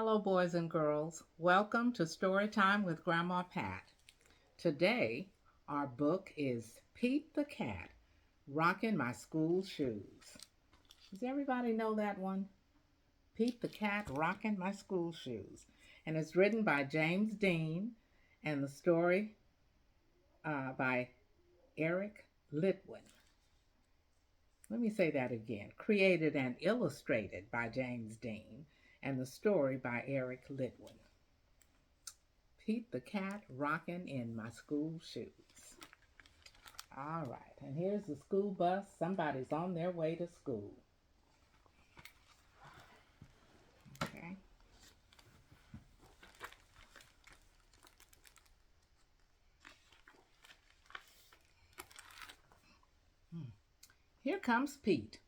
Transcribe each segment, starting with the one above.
Hello, boys and girls. Welcome to Storytime with Grandma Pat. Today, our book is Pete the Cat, Rockin' My School Shoes. Does everybody know that one? Pete the Cat, Rockin' My School Shoes. And it's written by James Dean, and the story by Eric Litwin. Let me say that again. Created and illustrated by James Dean, and the story by Eric Litwin. Pete the Cat rocking in my school shoes. All right, and here's the school bus. Somebody's on their way to school. Okay. Here comes Pete,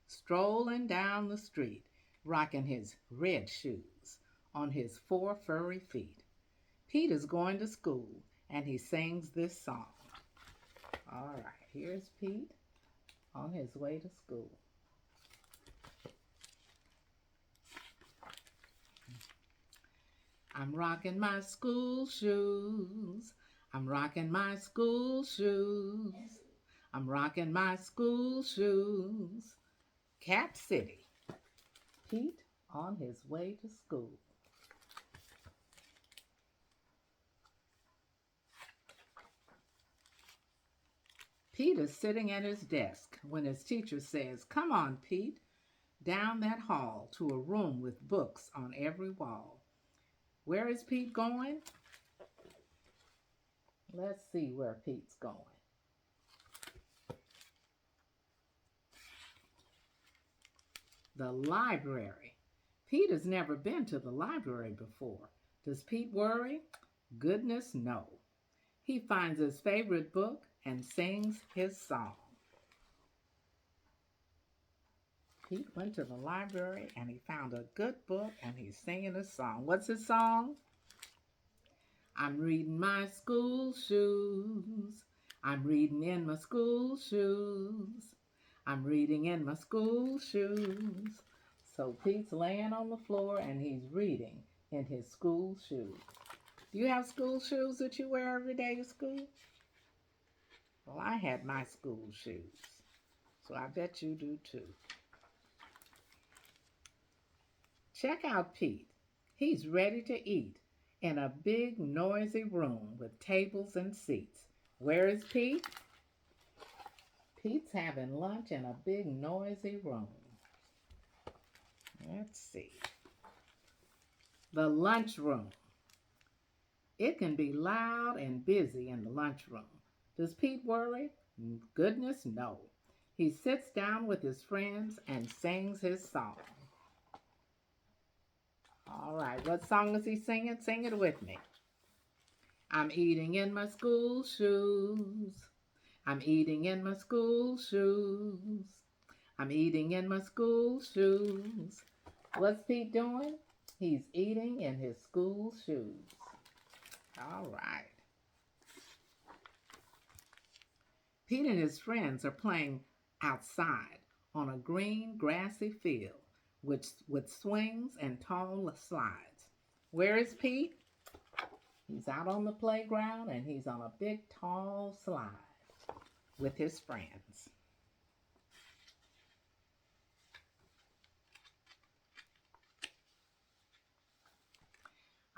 strolling down the street, rocking his red shoes on his four furry feet. Pete is going to school, and he sings this song. All right, here's Pete on his way to school. I'm rocking my school shoes. I'm rocking my school shoes. I'm rocking my school shoes. Cap City. Pete on his way to school. Pete is sitting at his desk when his teacher says, "Come on, Pete, down that hall to a room with books on every wall." Where is Pete going? Let's see where Pete's going. The library. Pete has never been to the library before. Does Pete worry? Goodness, no. He finds his favorite book and sings his song. Pete went to the library and he found a good book and he's singing a song. What's his song? I'm reading my school shoes. I'm reading in my school shoes. I'm reading in my school shoes. So Pete's laying on the floor and he's reading in his school shoes. Do you have school shoes that you wear every day to school? Well, I had my school shoes, so I bet you do too. Check out Pete. He's ready to eat in a big noisy room with tables and seats. Where is Pete? Pete's having lunch in a big noisy room. Let's see. The lunchroom. It can be loud and busy in the lunchroom. Does Pete worry? Goodness, no. He sits down with his friends and sings his song. All right, what song is he singing? Sing it with me. I'm eating in my school shoes. I'm eating in my school shoes. I'm eating in my school shoes. What's Pete doing? He's eating in his school shoes. All right. Pete and his friends are playing outside on a green grassy field with swings and tall slides. Where is Pete? He's out on the playground and he's on a big tall slide with his friends.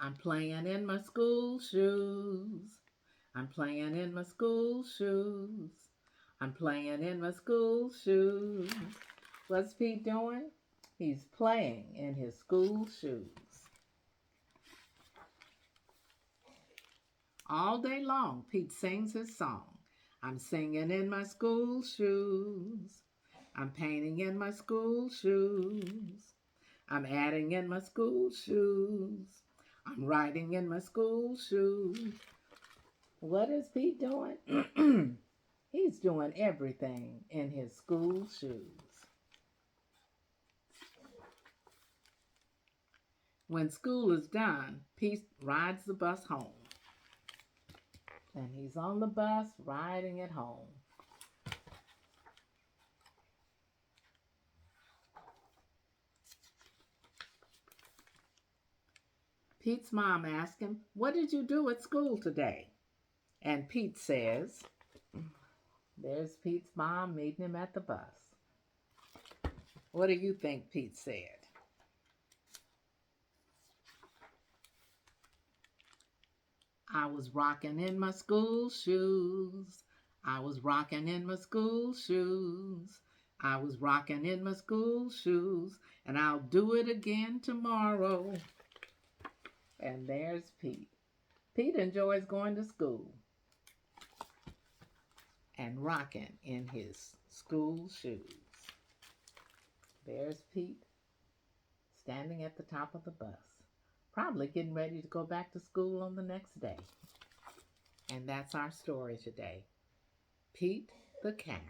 I'm playing in my school shoes. I'm playing in my school shoes. I'm playing in my school shoes. What's Pete doing? He's playing in his school shoes. All day long, Pete sings his song. I'm singing in my school shoes. I'm painting in my school shoes. I'm adding in my school shoes. I'm writing in my school shoes. What is Pete doing? He's doing everything in his school shoes. When school is done, Pete rides the bus home. And he's on the bus riding it home. Pete's mom asked him, "What did you do at school today?" And Pete says, there's Pete's mom meeting him at the bus. What do you think Pete said? I was rocking in my school shoes. I was rocking in my school shoes. I was rocking in my school shoes, and I'll do it again tomorrow. And there's Pete. Pete enjoys going to school and rocking in his school shoes. There's Pete standing at the top of the bus, probably getting ready to go back to school on the next day. And that's our story today. Pete the cat,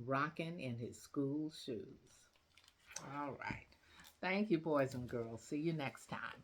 rocking in his school shoes. All right. Thank you, boys and girls. See you next time.